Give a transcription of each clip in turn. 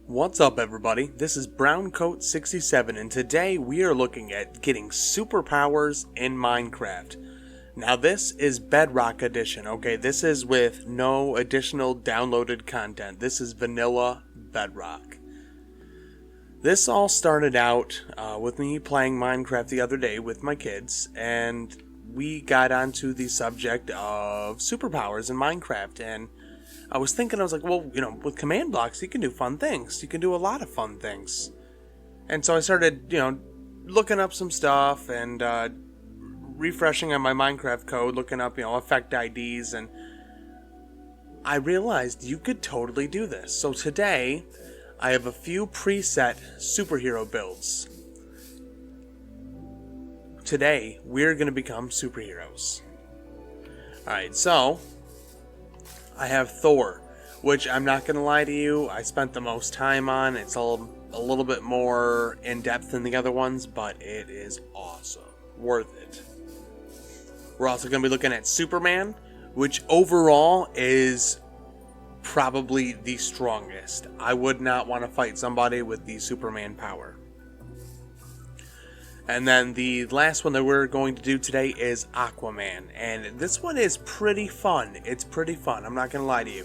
What's up everybody, this is Browncoat67 and today we are looking at getting superpowers in Minecraft. Now this is Bedrock edition, okay? This is with no additional downloaded content. This is vanilla Bedrock. This all started out with me playing Minecraft the other day with my kids, and we got onto the subject of superpowers in Minecraft, and I was like, well, with command blocks, you can do fun things. You can do a lot of fun things. And so I started, looking up some stuff and refreshing on my Minecraft code, looking up, effect IDs, and I realized you could totally do this. So today, I have a few preset superhero builds. Today, we're going to become superheroes. Alright, so I have Thor, which I'm not going to lie to you, I spent the most time on. It's a little bit more in-depth than the other ones, but it is awesome. Worth it. We're also going to be looking at Superman, which overall is probably the strongest. I would not want to fight somebody with the Superman power. And then the last one that we're going to do today is Aquaman. And this one is pretty fun. It's pretty fun, I'm not going to lie to you.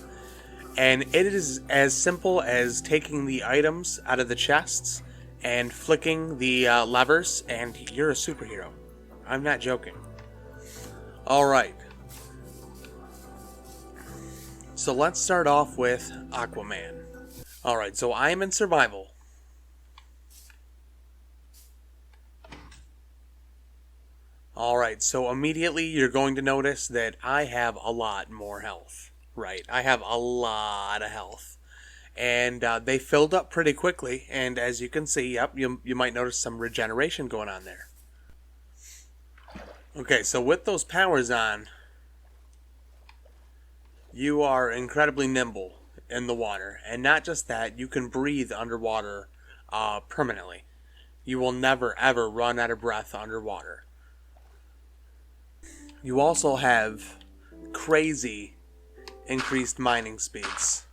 And it is as simple as taking the items out of the chests and flicking the levers, and you're a superhero. I'm not joking. Alright. So let's start off with Aquaman. Alright, so I am in survival. Alright, so immediately you're going to notice that I have a lot more health. Right, I have a lot of health. And they filled up pretty quickly, and as you can see, yep, you might notice some regeneration going on there. Okay, so with those powers on, you are incredibly nimble in the water. And not just that, you can breathe underwater permanently. You will never ever run out of breath underwater. You also have crazy increased mining speeds.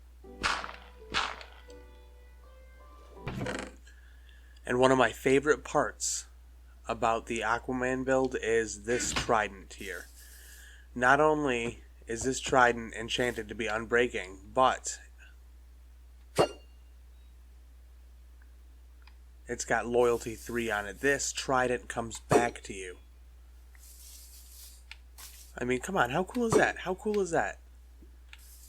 And one of my favorite parts about the Aquaman build is this trident here. Not only is this trident enchanted to be unbreaking, but it's got loyalty 3 on it. This trident comes back to you. I mean, come on, how cool is that? How cool is that?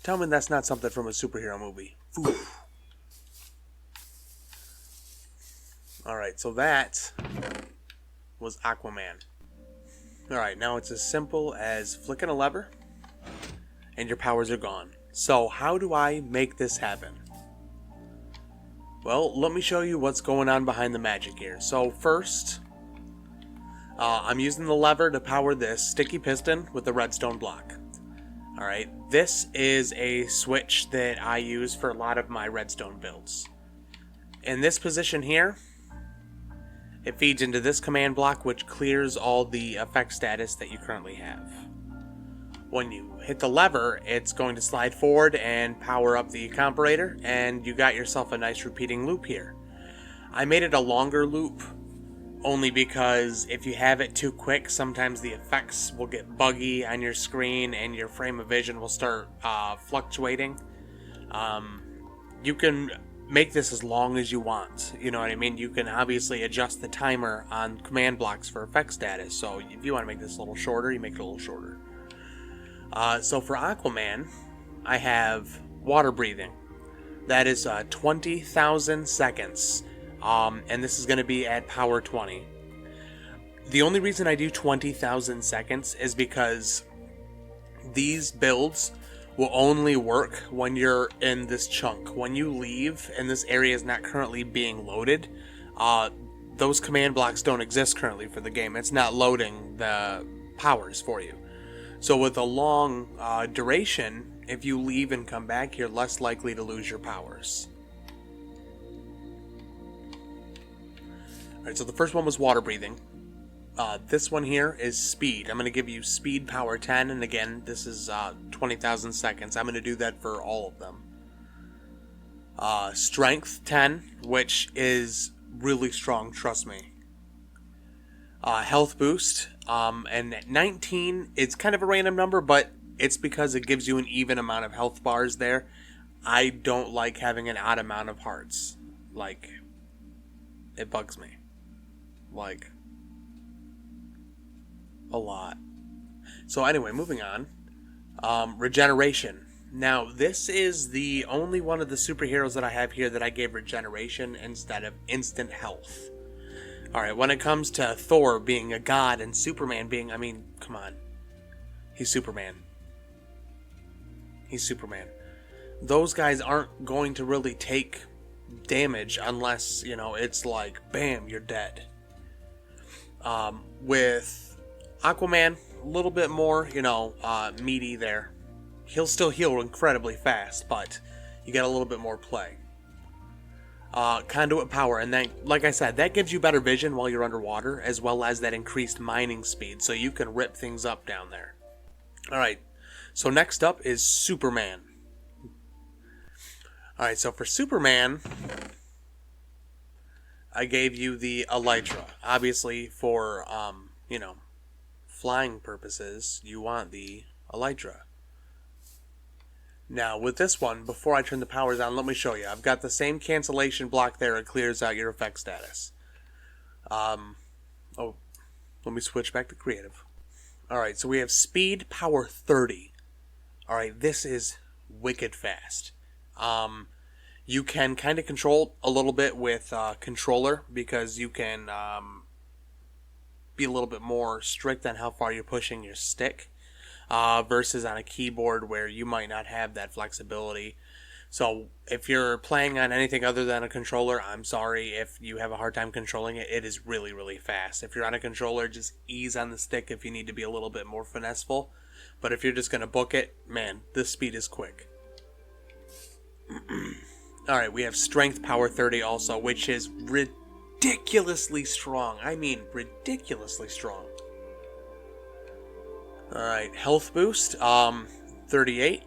Tell me that's not something from a superhero movie. Oof. Alright, so that was Aquaman. Alright, now it's as simple as flicking a lever, and your powers are gone. So, how do I make this happen? Well, let me show you what's going on behind the magic here. So, first, I'm using the lever to power this sticky piston with the redstone block. Alright, this is a switch that I use for a lot of my redstone builds. In this position here, it feeds into this command block, which clears all the effect status that you currently have. When you hit the lever, it's going to slide forward and power up the comparator, and you got yourself a nice repeating loop here. I made it a longer loop only because if you have it too quick, sometimes the effects will get buggy on your screen and your frame of vision will start fluctuating. You can make this as long as you want, you know what I mean? You can obviously adjust the timer on command blocks for effect status, so if you want to make this a little shorter, you make it a little shorter. So for Aquaman, I have water breathing. That is 20,000 seconds. And this is going to be at power 20. The only reason I do 20,000 seconds is because these builds will only work when you're in this chunk. When you leave and this area is not currently being loaded, those command blocks don't exist currently for the game. It's not loading the powers for you. So with a long duration, if you leave and come back, you're less likely to lose your powers. Alright, so the first one was water breathing. This one here is speed. I'm going to give you speed power 10, and again, this is 20,000 seconds. I'm going to do that for all of them. Strength 10, which is really strong, trust me. Health boost, and at 19, it's kind of a random number, but it's because it gives you an even amount of health bars there. I don't like having an odd amount of hearts. Like, it bugs me. Like, a lot. So anyway, moving on. Regeneration. Now, this is the only one of the superheroes that I have here that I gave regeneration instead of instant health. Alright, when it comes to Thor being a god and Superman being, I mean, come on. He's Superman. He's Superman. Those guys aren't going to really take damage unless, you know, it's like, bam, you're dead. With Aquaman, a little bit more, you know, meaty there. He'll still heal incredibly fast, but you get a little bit more play. Conduit power, and then, like I said, that gives you better vision while you're underwater, as well as that increased mining speed, so you can rip things up down there. Alright, so next up is Superman. Alright, so for Superman, I gave you the elytra. Obviously, for, you know, flying purposes, you want the elytra. Now, with this one, before I turn the powers on, let me show you. I've got the same cancellation block there. It clears out your effect status. Let me switch back to creative. Alright, so we have speed power 30. Alright, this is wicked fast. You can kind of control a little bit with controller, because you can be a little bit more strict on how far you're pushing your stick. Versus on a keyboard where you might not have that flexibility. So if you're playing on anything other than a controller, I'm sorry if you have a hard time controlling it. It is really, really fast. If you're on a controller, just ease on the stick if you need to be a little bit more finesseful. But if you're just going to book it, man, this speed is quick. Alright, we have strength power 30 also, which is ridiculously strong. I mean, ridiculously strong. Alright, health boost, 38.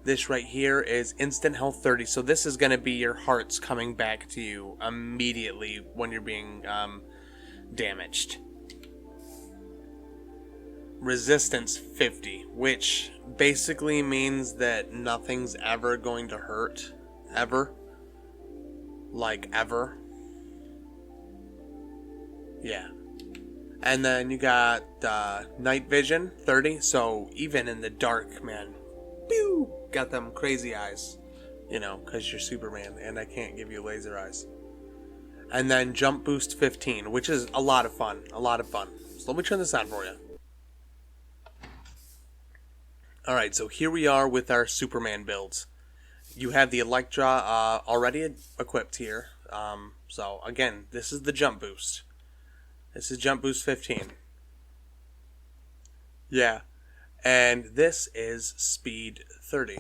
This right here is instant health 30, so this is going to be your hearts coming back to you immediately when you're being damaged. Resistance 50, which basically means that nothing's ever going to hurt. Ever. Like, ever. Yeah. And then you got night vision, 30. So even in the dark, man, pew, got them crazy eyes. You know, because you're Superman and I can't give you laser eyes. And then jump boost 15, which is a lot of fun. A lot of fun. So let me turn this on for you. Alright, so here we are with our Superman builds. You have the Electra already equipped here. So again, this is the jump boost. This is jump boost 15. Yeah. And this is speed 30.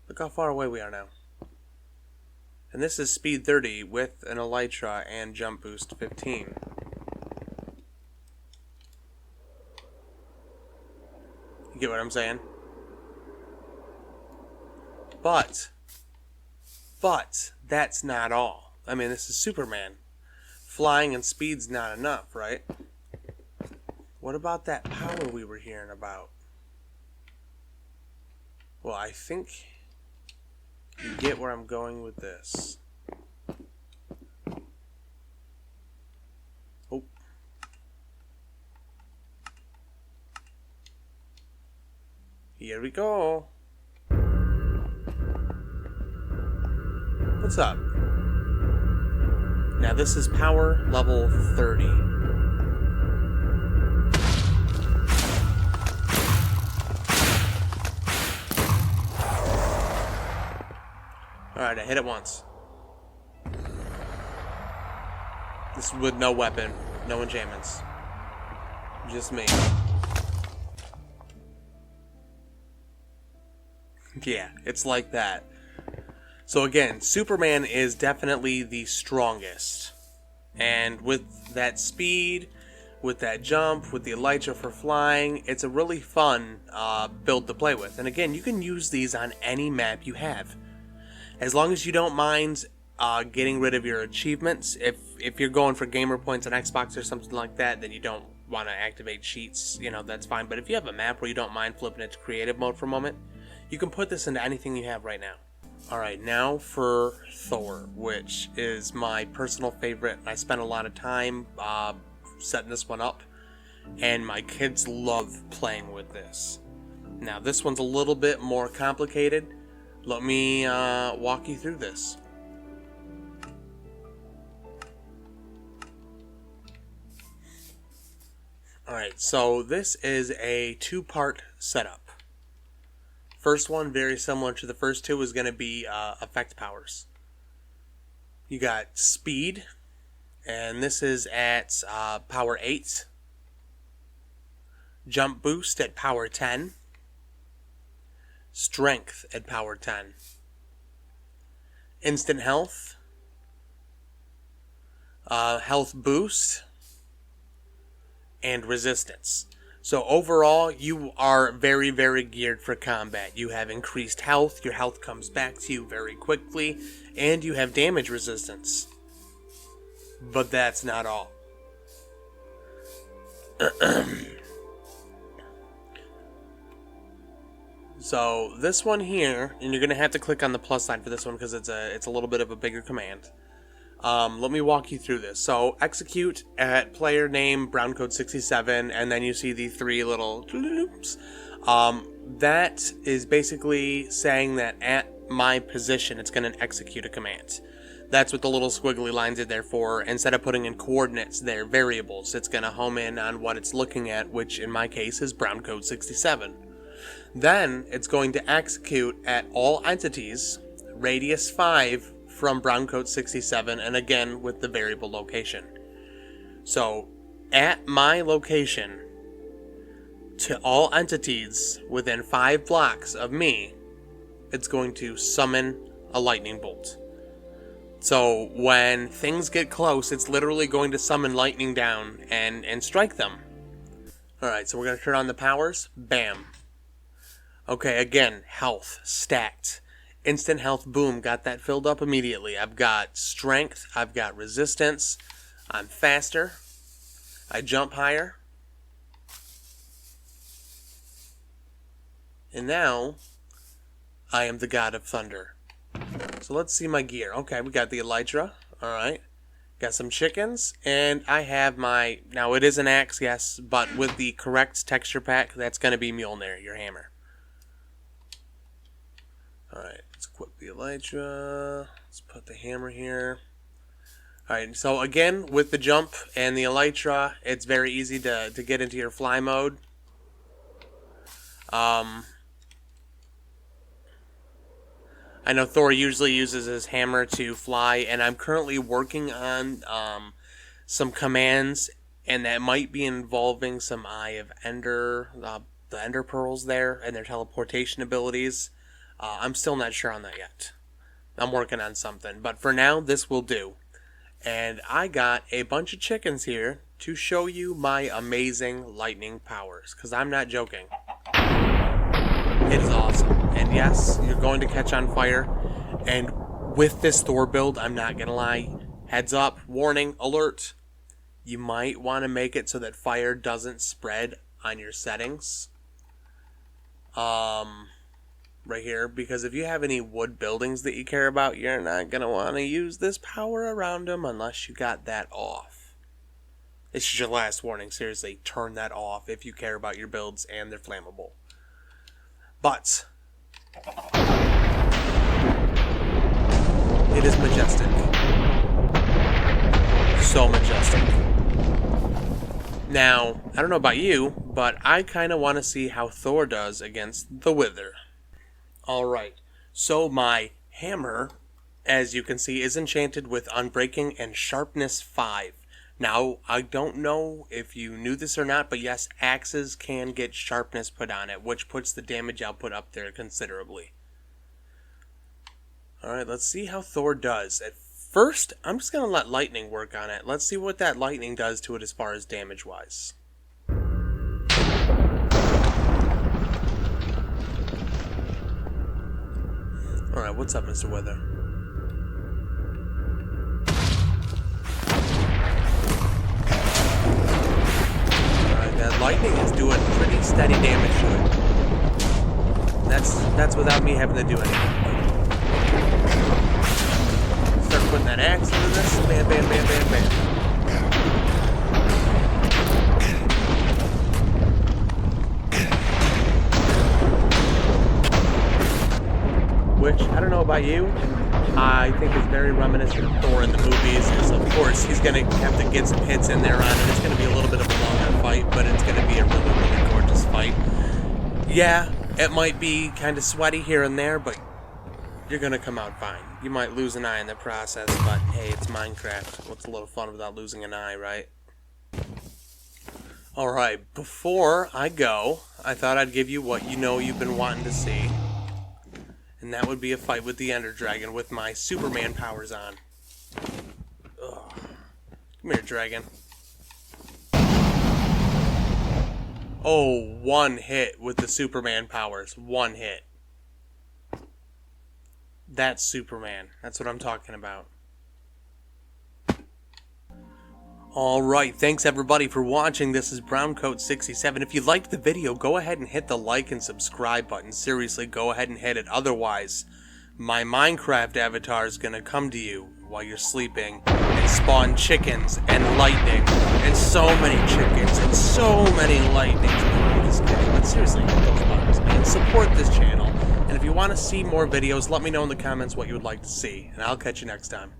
Look how far away we are now. And this is speed 30 with an elytra and jump boost 15. You get what I'm saying? But that's not all. I mean, this is Superman. Flying and speed's not enough, right? What about that power we were hearing about? Well, I think you get where I'm going with this. Oh. Here we go. What's up? Now this is power level 30. Alright, I hit it once. This is with no weapon, no enchantments. Just me. Yeah, it's like that. So again, Superman is definitely the strongest. And with that speed, with that jump, with the elytra for flying. It's a really fun build to play with. And again, you can use these on any map you have. As long as you don't mind getting rid of your achievements. If you're going for gamer points on Xbox or something like that, then you don't want to activate cheats, that's fine. But if you have a map where you don't mind flipping it to creative mode for a moment, you can put this into anything you have right now. Alright, now for Thor, which is my personal favorite. I spent a lot of time setting this one up, and my kids love playing with this. Now, this one's a little bit more complicated. Let me walk you through this. Alright, so this is a two-part setup. First one, very similar to the first two, is going to be effect powers. You got speed, and this is at power 8. Jump boost at power 10. Strength at power 10. Instant health. Health boost. And resistance. So overall, you are very, very geared for combat. You have increased health, your health comes back to you very quickly, and you have damage resistance. But that's not all. So this one here, and you're going to have to click on the plus sign for this one because it's a little bit of a bigger command. Let me walk you through this. So execute at player name browncode67, and then you see the three little loops. That is basically saying that at my position it's going to execute a command. That's what the little squiggly lines are there for. Instead of putting in coordinates, they're variables. It's going to home in on what it's looking at, which in my case is browncode67. Then it's going to execute at all entities, radius 5 from browncode67, and again with the variable location. So at my location, to all entities within 5 blocks of me, it's going to summon a lightning bolt. So when things get close, it's literally going to summon lightning down and strike them. Alright, so we're going to turn on the powers. Bam. Okay, again, health, stacked. Instant health, boom, got that filled up immediately. I've got strength, I've got resistance, I'm faster, I jump higher. And now, I am the god of thunder. So let's see my gear. Okay, we got the elytra, alright. Got some chickens, and I have my, now it is an axe, yes, but with the correct texture pack, that's going to be Mjolnir, your hammer. Alright, let's equip the elytra. Let's put the hammer here. Alright, so again, with the jump and the elytra, it's very easy to get into your fly mode. I know Thor usually uses his hammer to fly, and I'm currently working on some commands, and that might be involving some Eye of Ender, the Ender Pearls there, and their teleportation abilities. I'm still not sure on that yet. I'm working on something. But for now, this will do. And I got a bunch of chickens here to show you my amazing lightning powers. Because I'm not joking. It is awesome. And yes, you're going to catch on fire. And with this Thor build, I'm not going to lie. Heads up, warning, alert. You might want to make it so that fire doesn't spread on your settings. Right here, because if you have any wood buildings that you care about, you're not going to want to use this power around them unless you got that off. This is your last warning, seriously, turn that off if you care about your builds and they're flammable. But it is majestic. So majestic. Now, I don't know about you, but I kind of want to see how Thor does against the Wither. Alright, so my hammer, as you can see, is enchanted with Unbreaking and Sharpness 5. Now, I don't know if you knew this or not, but yes, axes can get sharpness put on it, which puts the damage output up there considerably. Alright, let's see how Thor does at First, I'm just going to let lightning work on it. Let's see what that lightning does to it as far as damage-wise. Alright, what's up, Mr. Weather? Alright, that lightning is doing pretty steady damage to it. That's without me having to do anything. Start putting that axe into this. Bam, bam, bam, bam, bam. Which, I don't know about you, I think is very reminiscent of Thor in the movies. Is, of course, he's going to have to get some hits in there on it. It's going to be a little bit of a longer fight, but it's going to be a really, really gorgeous fight. Yeah, it might be kind of sweaty here and there, but you're going to come out fine. You might lose an eye in the process, but hey, it's Minecraft. What's a little fun without losing an eye, right? Alright, before I go, I thought I'd give you what you know you've been wanting to see. And that would be a fight with the Ender Dragon with my Superman powers on. Ugh. Come here, dragon. Oh, one hit with the Superman powers. One hit. That's Superman. That's what I'm talking about. Alright, thanks everybody for watching. This is Browncoat67. If you liked the video, go ahead and hit the like and subscribe button. Seriously, go ahead and hit it. Otherwise, my Minecraft avatar is going to come to you while you're sleeping and spawn chickens and lightning and so many chickens and so many lightnings. No, I'm just kidding, but seriously, hit those buttons, man. Support this channel. And if you want to see more videos, let me know in the comments what you would like to see. And I'll catch you next time.